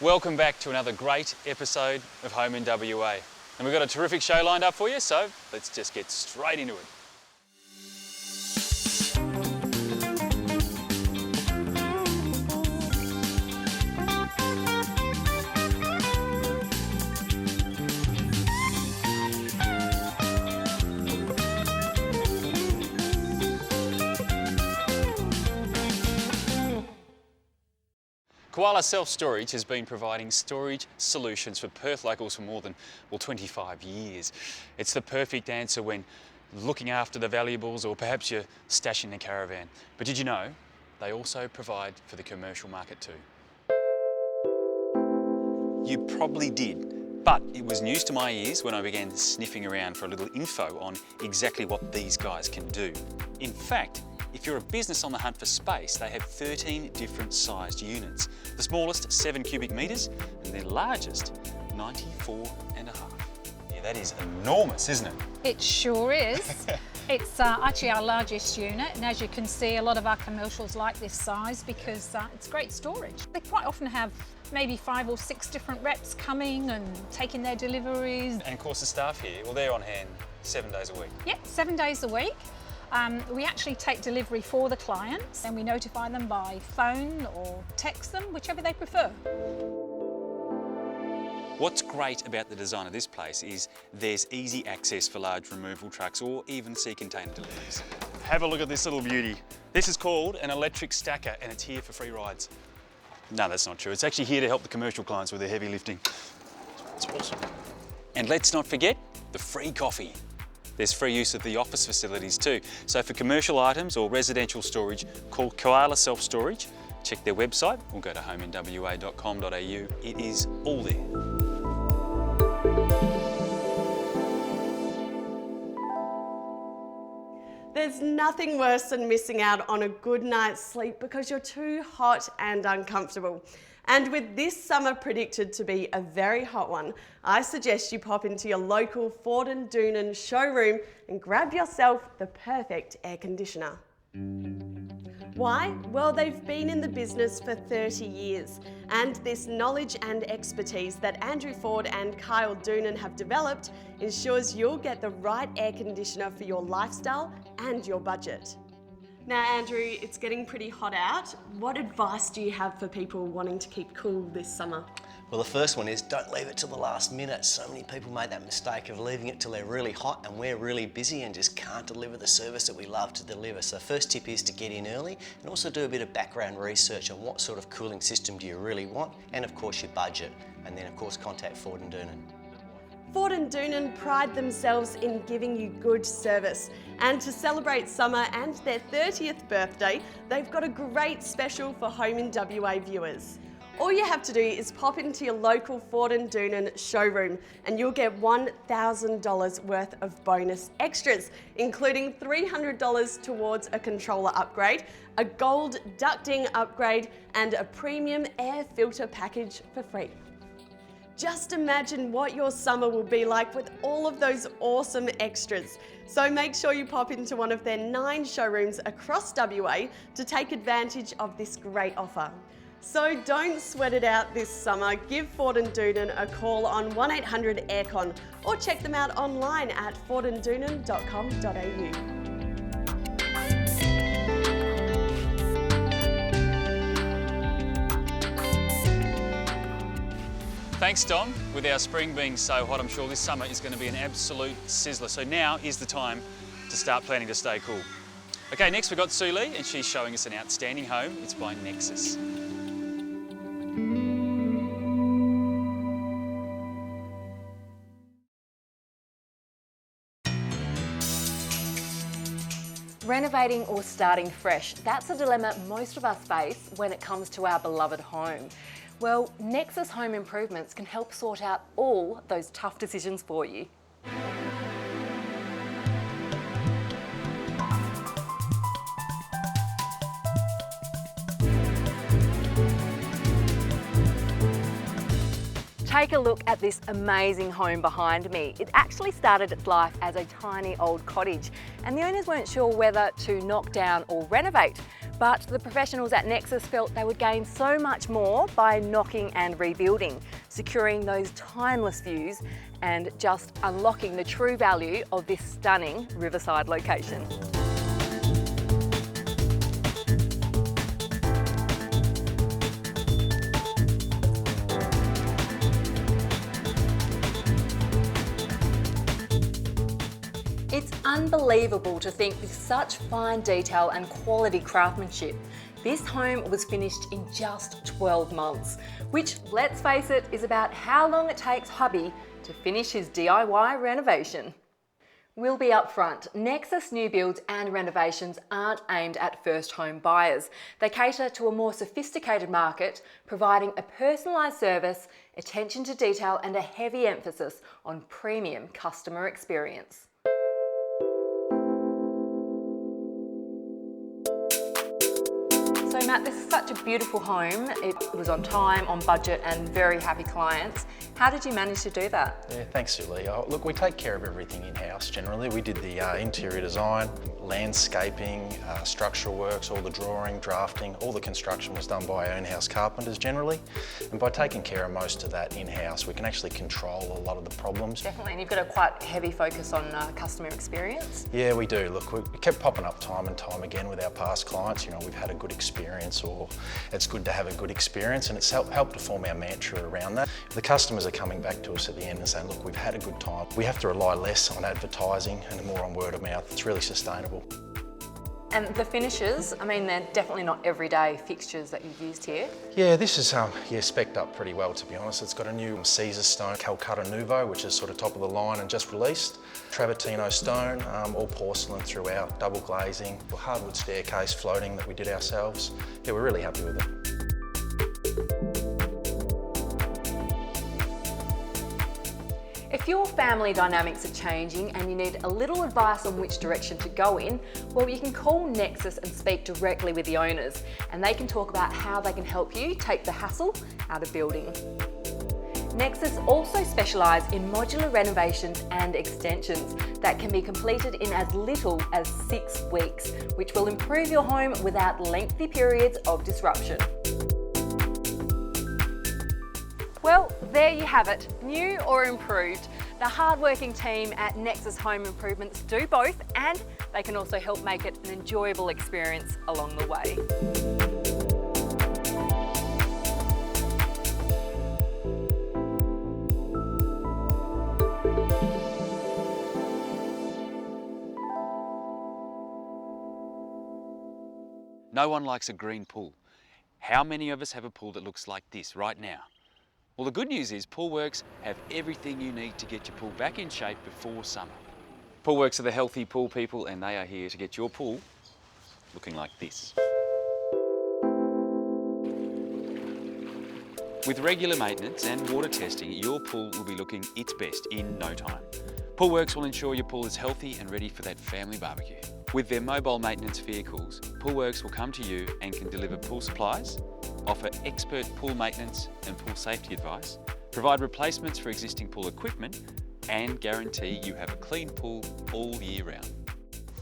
Welcome back to another great episode of Home in WA. And we've got a terrific show lined up for you, so let's just get straight into it. Koala Self-Storage has been providing storage solutions for Perth locals for more than, 25 years. It's the perfect answer when looking after the valuables or perhaps you're stashing the caravan. But did you know they also provide for the commercial market too? You probably did, but it was news to my ears when I began sniffing around for a little info on exactly what these guys can do. In fact, if you're a business on the hunt for space, they have 13 different sized units. The smallest 7 cubic metres and the largest 94.5. Yeah, that is enormous, isn't it? It sure is. It's actually our largest unit, and as you can see, a lot of our commercials like this size because it's great storage. They quite often have maybe 5 or 6 different reps coming and taking their deliveries. And of course the staff here, well, they're on hand 7 days a week. Yep, 7 days a week. We actually take delivery for the clients and we notify them by phone or text them, whichever they prefer. What's great about the design of this place is there's easy access for large removal trucks or even sea container deliveries. Have a look at this little beauty. This is called an electric stacker and it's here for free rides. No, that's not true. It's actually here to help the commercial clients with their heavy lifting. It's awesome. And let's not forget the free coffee. There's free use of the office facilities too. So for commercial items or residential storage, call Koala Self-Storage. Check their website or go to homeinwa.com.au. It is all there. There's nothing worse than missing out on a good night's sleep because you're too hot and uncomfortable. And with this summer predicted to be a very hot one, I suggest you pop into your local Ford and Deunan showroom and grab yourself the perfect air conditioner. Why? Well, they've been in the business for 30 years, and this knowledge and expertise that Andrew Ford and Kyle Deunan have developed ensures you'll get the right air conditioner for your lifestyle and your budget. Now, Andrew, it's getting pretty hot out. What advice do you have for people wanting to keep cool this summer? Well, the first one is don't leave it till the last minute. So many people make that mistake of leaving it till they're really hot and we're really busy and just can't deliver the service that we love to deliver. So first tip is to get in early and also do a bit of background research on what sort of cooling system do you really want and of course your budget. And then of course contact Ford and Deunan. Ford and Deunan pride themselves in giving you good service. And to celebrate summer and their 30th birthday, they've got a great special for Home in WA viewers. All you have to do is pop into your local Ford and Deunan showroom and you'll get $1,000 worth of bonus extras, including $300 towards a controller upgrade, a gold ducting upgrade, and a premium air filter package for free. Just imagine what your summer will be like with all of those awesome extras. So make sure you pop into one of their 9 showrooms across WA to take advantage of this great offer. So don't sweat it out this summer. Give Ford and Deunan a call on 1800 Aircon or check them out online at fordanddeunan.com.au. Thanks, Dom. With our spring being so hot, I'm sure this summer is going to be an absolute sizzler. So now is the time to start planning to stay cool. Okay, next we've got Sue Lee and she's showing us an outstanding home. It's by Nexus. Renovating or starting fresh, that's a dilemma most of us face when it comes to our beloved home. Well, Nexus Home Improvements can help sort out all those tough decisions for you. Take a look at this amazing home behind me. It actually started its life as a tiny old cottage, and the owners weren't sure whether to knock down or renovate. But the professionals at Nexus felt they would gain so much more by knocking and rebuilding, securing those timeless views and just unlocking the true value of this stunning riverside location. It's unbelievable to think with such fine detail and quality craftsmanship, this home was finished in just 12 months, which, let's face it, is about how long it takes hubby to finish his DIY renovation. We'll be upfront, Nexus new builds and renovations aren't aimed at first home buyers. They cater to a more sophisticated market, providing a personalised service, attention to detail and a heavy emphasis on premium customer experience. So Matt, this is such a beautiful home. It was on time, on budget and very happy clients. How did you manage to do that? Yeah, thanks Julie. Look, we take care of everything in-house generally. We did the interior design, landscaping, structural works, all the drawing, drafting, all the construction was done by our in-house carpenters generally. And by taking care of most of that in-house, we can actually control a lot of the problems. Definitely, and you've got a quite heavy focus on customer experience. Yeah, we do. Look, we kept popping up time and time again with our past clients. You know, we've had a good experience, or it's good to have a good experience, and it's helped to form our mantra around that. The customers are coming back to us at the end and saying, look, we've had a good time. We have to rely less on advertising and more on word of mouth. It's really sustainable. And the finishes, I mean, they're definitely not everyday fixtures that you've used here. Yeah, this is spec'd up pretty well, to be honest. It's got a new Caesar stone, Calcutta Nouveau, which is sort of top of the line and just released. Travertino stone, all porcelain throughout, double glazing, hardwood staircase floating that we did ourselves. Yeah, we're really happy with it. If your family dynamics are changing and you need a little advice on which direction to go in, well, you can call Nexus and speak directly with the owners, and they can talk about how they can help you take the hassle out of building. Nexus also specialise in modular renovations and extensions that can be completed in as little as 6 weeks, which will improve your home without lengthy periods of disruption. Well, there you have it, new or improved. The hard-working team at Nexus Home Improvements do both, and they can also help make it an enjoyable experience along the way. No one likes a green pool. How many of us have a pool that looks like this right now? Well, the good news is Poolworks have everything you need to get your pool back in shape before summer. Poolworks are the healthy pool people, and they are here to get your pool looking like this. With regular maintenance and water testing, your pool will be looking its best in no time. Poolworks will ensure your pool is healthy and ready for that family barbecue. With their mobile maintenance vehicles, Poolworks will come to you and can deliver pool supplies, offer expert pool maintenance and pool safety advice, provide replacements for existing pool equipment, and guarantee you have a clean pool all year round.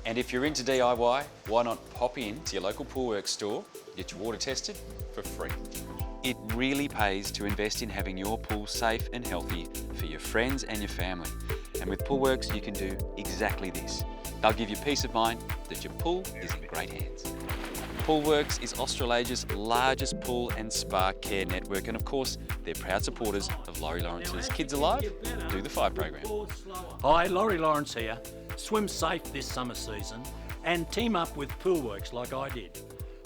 And if you're into DIY, why not pop in to your local Poolworks store, get your water tested for free. It really pays to invest in having your pool safe and healthy for your friends and your family. And with Poolworks, you can do exactly this. They'll give you peace of mind that your pool is in great hands. Poolworks is Australasia's largest pool and spa care network, and of course, they're proud supporters of Laurie Lawrence's Kids Alive, Do the 5 program. Hi, Laurie Lawrence here. Swim safe this summer season and team up with Poolworks like I did.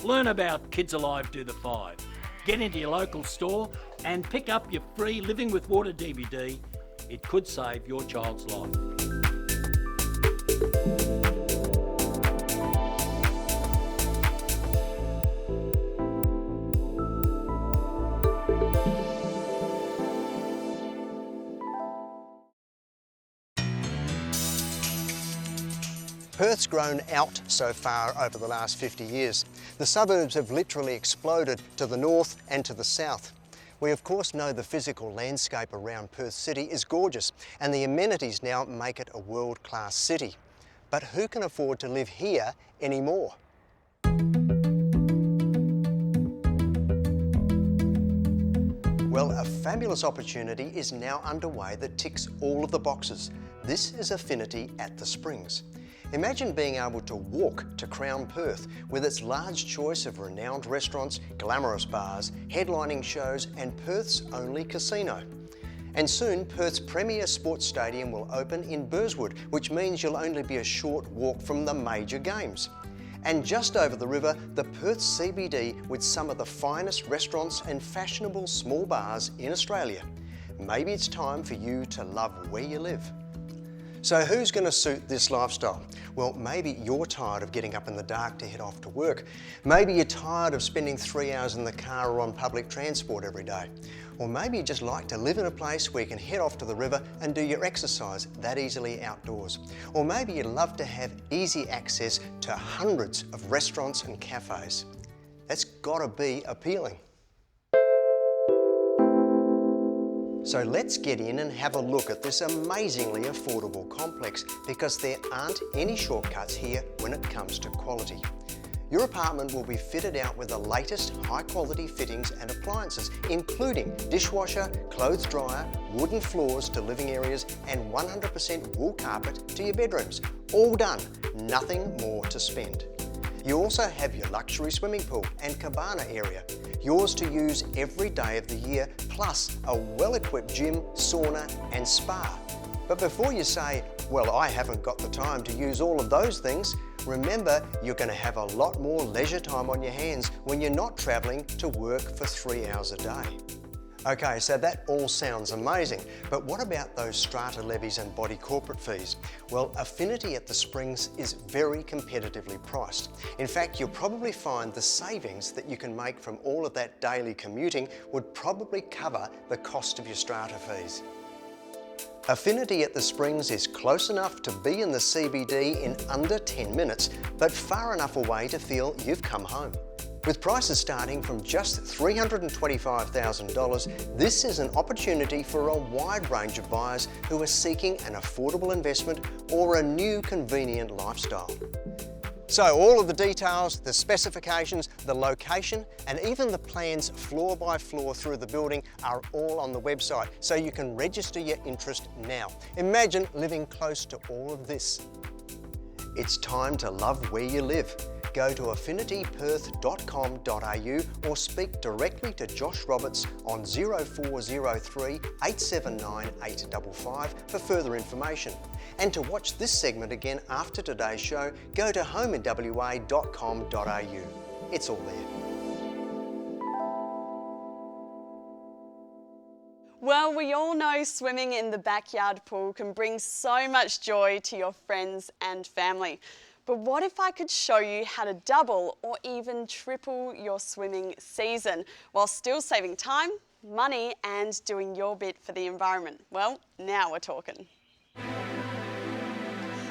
Learn about Kids Alive, Do the 5. Get into your local store and pick up your free Living with Water DVD. It could save your child's life. Perth's grown out so far over the last 50 years. The suburbs have literally exploded to the north and to the south. We of course know the physical landscape around Perth City is gorgeous, and the amenities now make it a world-class city. But who can afford to live here anymore? Well, a fabulous opportunity is now underway that ticks all of the boxes. This is Affinity at the Springs. Imagine being able to walk to Crown Perth with its large choice of renowned restaurants, glamorous bars, headlining shows and Perth's only casino. And soon Perth's premier sports stadium will open in Burswood, which means you'll only be a short walk from the major games. And just over the river, the Perth CBD with some of the finest restaurants and fashionable small bars in Australia. Maybe it's time for you to love where you live. So who's going to suit this lifestyle? Well, maybe you're tired of getting up in the dark to head off to work. Maybe you're tired of spending 3 hours in the car or on public transport every day. Or maybe you just like to live in a place where you can head off to the river and do your exercise that easily outdoors. Or maybe you'd love to have easy access to hundreds of restaurants and cafes. That's got to be appealing. So let's get in and have a look at this amazingly affordable complex, because there aren't any shortcuts here when it comes to quality. Your apartment will be fitted out with the latest high-quality fittings and appliances, including dishwasher, clothes dryer, wooden floors to living areas and 100% wool carpet to your bedrooms. All done, nothing more to spend. You also have your luxury swimming pool and cabana area, yours to use every day of the year, plus a well-equipped gym, sauna and spa. But before you say, well, I haven't got the time to use all of those things, remember you're going to have a lot more leisure time on your hands when you're not travelling to work for 3 hours a day. Okay, so that all sounds amazing, but what about those strata levies and body corporate fees? Well, Affinity at the Springs is very competitively priced. In fact, you'll probably find the savings that you can make from all of that daily commuting would probably cover the cost of your strata fees. Affinity at the Springs is close enough to be in the CBD in under 10 minutes, but far enough away to feel you've come home. With prices starting from just $325,000, this is an opportunity for a wide range of buyers who are seeking an affordable investment or a new convenient lifestyle. So all of the details, the specifications, the location, and even the plans floor by floor through the building are all on the website, so you can register your interest now. Imagine living close to all of this. It's time to love where you live. Go to affinityperth.com.au or speak directly to Josh Roberts on 0403 879 855 for further information. And to watch this segment again after today's show, go to homeandwa.com.au. It's all there. Well, we all know swimming in the backyard pool can bring so much joy to your friends and family. But what if I could show you how to double or even triple your swimming season while still saving time, money and doing your bit for the environment? Well, now we're talking.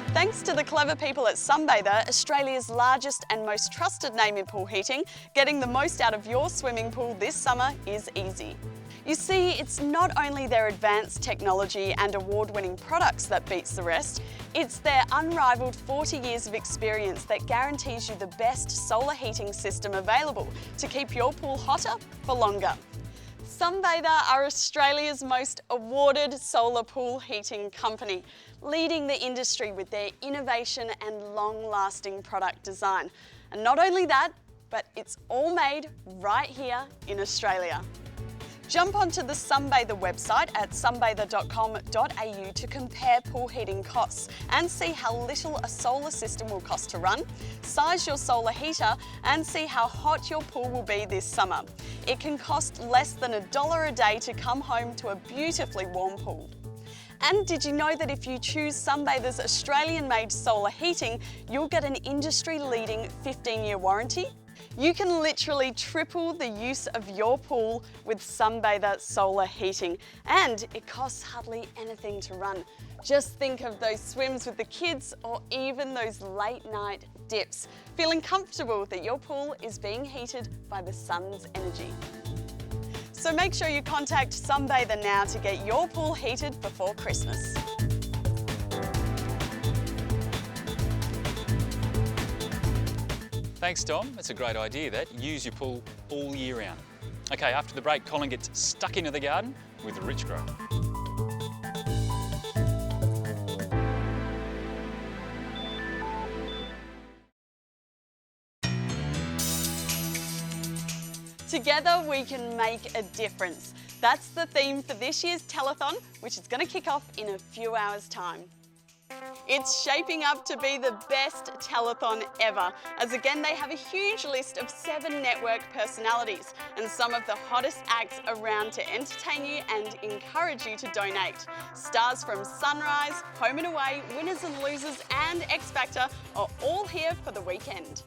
Thanks to the clever people at Sunbather, Australia's largest and most trusted name in pool heating, getting the most out of your swimming pool this summer is easy. You see, it's not only their advanced technology and award-winning products that beats the rest, it's their unrivaled 40 years of experience that guarantees you the best solar heating system available to keep your pool hotter for longer. Sunbather are Australia's most awarded solar pool heating company, leading the industry with their innovation and long-lasting product design. And not only that, but it's all made right here in Australia. Jump onto the Sunbather website at sunbather.com.au to compare pool heating costs and see how little a solar system will cost to run, size your solar heater and see how hot your pool will be this summer. It can cost less than $1 a day to come home to a beautifully warm pool. And did you know that if you choose Sunbather's Australian-made solar heating, you'll get an industry-leading 15-year warranty? You can literally triple the use of your pool with Sunbather solar heating, and it costs hardly anything to run. Just think of those swims with the kids or even those late night dips, feeling comfortable that your pool is being heated by the sun's energy. So make sure you contact Sunbather now to get your pool heated before Christmas. Thanks, Dom. That's a great idea, that. Use your pool all year round. Okay, after the break, Colin gets stuck into the garden with Rich Grow. Together we can make a difference. That's the theme for this year's telethon, which is going to kick off in a few hours' time. It's shaping up to be the best telethon ever, as again they have a huge list of 7 network personalities and some of the hottest acts around to entertain you and encourage you to donate. Stars from Sunrise, Home and Away, Winners and Losers and X Factor are all here for the weekend.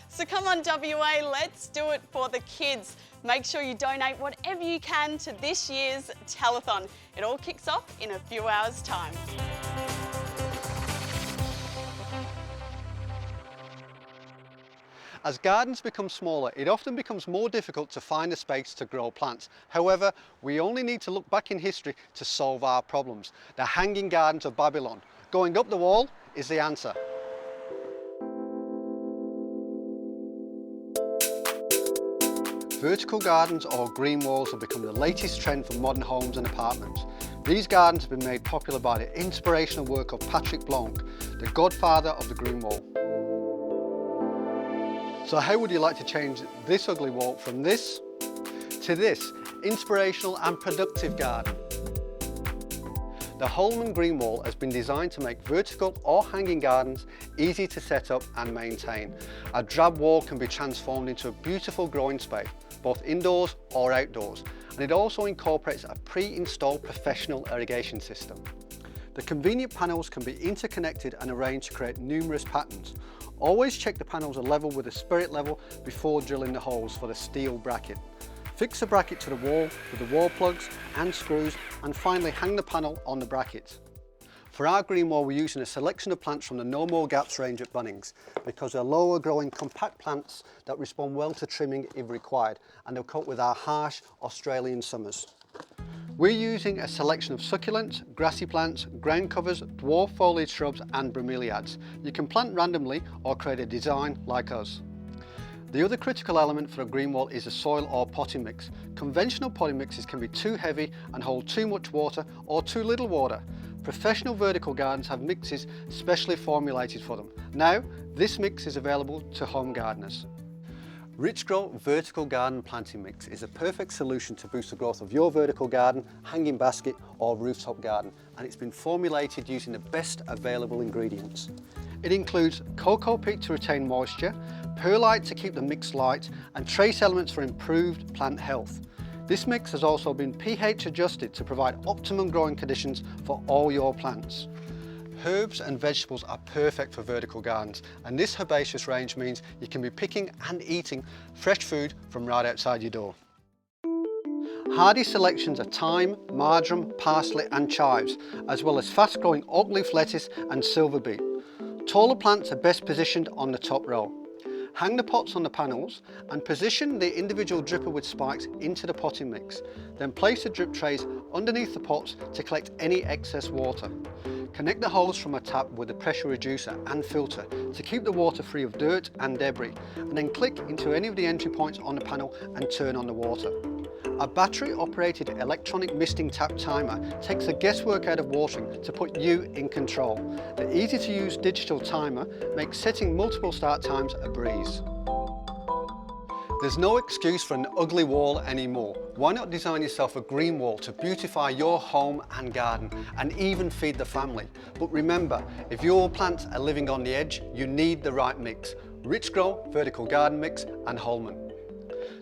So come on WA, let's do it for the kids. Make sure you donate whatever you can to this year's telethon. It all kicks off in a few hours' time. As gardens become smaller, it often becomes more difficult to find a space to grow plants. However, we only need to look back in history to solve our problems. The Hanging Gardens of Babylon. Going up the wall is the answer. Vertical gardens or green walls have become the latest trend for modern homes and apartments. These gardens have been made popular by the inspirational work of Patrick Blanc, the godfather of the green wall. So how would you like to change this ugly wall from this to this inspirational and productive garden? The Holman green wall has been designed to make vertical or hanging gardens easy to set up and maintain. A drab wall can be transformed into a beautiful growing space, both indoors or outdoors, and it also incorporates a pre-installed professional irrigation system. The convenient panels can be interconnected and arranged to create numerous patterns. Always check the panels are level with the spirit level before drilling the holes for the steel bracket. Fix the bracket to the wall with the wall plugs and screws, and finally hang the panel on the bracket. For our green wall, we're using a selection of plants from the No More Gaps range at Bunnings because they're lower growing compact plants that respond well to trimming if required, and they'll cope with our harsh Australian summers. We're using a selection of succulents, grassy plants, ground covers, dwarf foliage shrubs and bromeliads. You can plant randomly or create a design like us. The other critical element for a green wall is a soil or potting mix. Conventional potting mixes can be too heavy and hold too much water or too little water. Professional vertical gardens have mixes specially formulated for them. Now, this mix is available to home gardeners. Rich Grow Vertical Garden Planting Mix is a perfect solution to boost the growth of your vertical garden, hanging basket or rooftop garden, and it's been formulated using the best available ingredients. It includes cocoa peat to retain moisture, perlite to keep the mix light, and trace elements for improved plant health. This mix has also been pH adjusted to provide optimum growing conditions for all your plants. Herbs and vegetables are perfect for vertical gardens, and this herbaceous range means you can be picking and eating fresh food from right outside your door. Hardy selections are thyme, marjoram, parsley and chives, as well as fast-growing oak leaf lettuce and silver beet. Taller plants are best positioned on the top row. Hang the pots on the panels and position the individual dripper with spikes into the potting mix. Then place the drip trays underneath the pots to collect any excess water. Connect the hose from a tap with a pressure reducer and filter to keep the water free of dirt and debris, and then click into any of the entry points on the panel and turn on the water. A battery-operated electronic misting tap timer takes the guesswork out of watering to put you in control. The easy-to-use digital timer makes setting multiple start times a breeze. There's no excuse for an ugly wall anymore. Why not design yourself a green wall to beautify your home and garden and even feed the family? But remember, if your plants are living on the edge, you need the right mix. Rich Grow Vertical Garden Mix and Holman.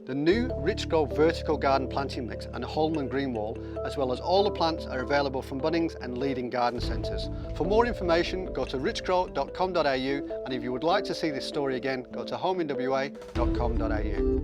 The new Rich Grow Vertical Garden Planting Mix and Holman Green Wall, as well as all the plants, are available from Bunnings and leading garden centres. For more information, go to richgrow.com.au, and if you would like to see this story again, go to homeandwa.com.au.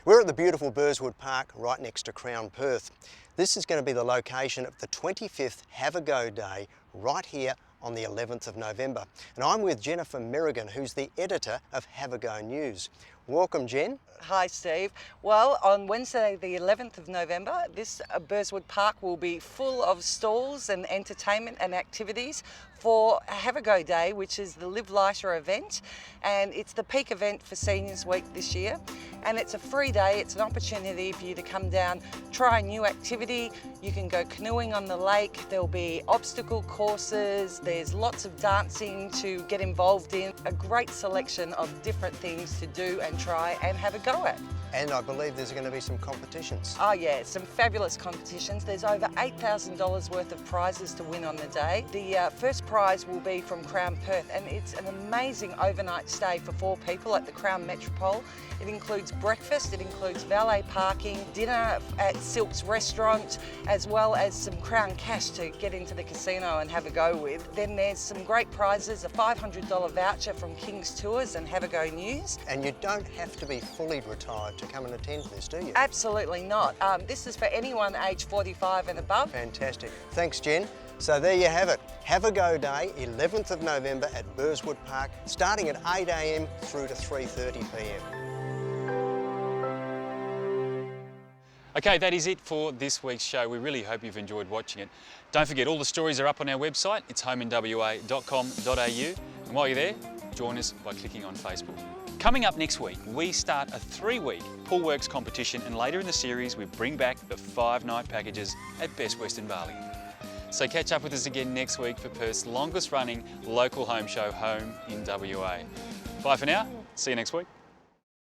We're at the beautiful Burswood Park right next to Crown Perth. This is going to be the location of the 25th Have a Go Day right here on the 11th of November. And I'm with Jennifer Merrigan, who's the editor of Have a Go News. Welcome, Jen. Hi Steve. Well, on Wednesday the 11th of November, this Burswood Park will be full of stalls and entertainment and activities for Have a Go Day, which is the Live Lighter event, and it's the peak event for Seniors Week this year. And it's a free day, it's an opportunity for you to come down, try a new activity. You can go canoeing on the lake, there'll be obstacle courses, there's lots of dancing to get involved in, a great selection of different things to do and try and have a go at. And I believe there's going to be some competitions. Oh yeah, some fabulous competitions. There's over $8,000 worth of prizes to win on the day. The first prize will be from Crown Perth, and it's an amazing overnight stay for 4 people at the Crown Metropole. It includes breakfast, it includes valet parking, dinner at Silk's restaurant, as well as some Crown cash to get into the casino and have a go with. Then there's some great prizes, a $500 voucher from King's Tours and Have a Go News. And you don't have to be fully retired to come and attend this, do you? Absolutely not. This is for anyone aged 45 and above. Fantastic. Thanks, Jen. So there you have it. Have a Go Day, 11th of November at Burswood Park, starting at 8 a.m. through to 3:30 p.m. Okay, that is it for this week's show. We really hope you've enjoyed watching it. Don't forget, all the stories are up on our website. It's homeandwa.com.au. And while you're there, join us by clicking on Facebook. Coming up next week, we start a 3-week Pool Works competition, and later in the series, we bring back the 5-night packages at Best Western Bali. So catch up with us again next week for Perth's longest running local home show, Home in WA. Bye for now. See you next week.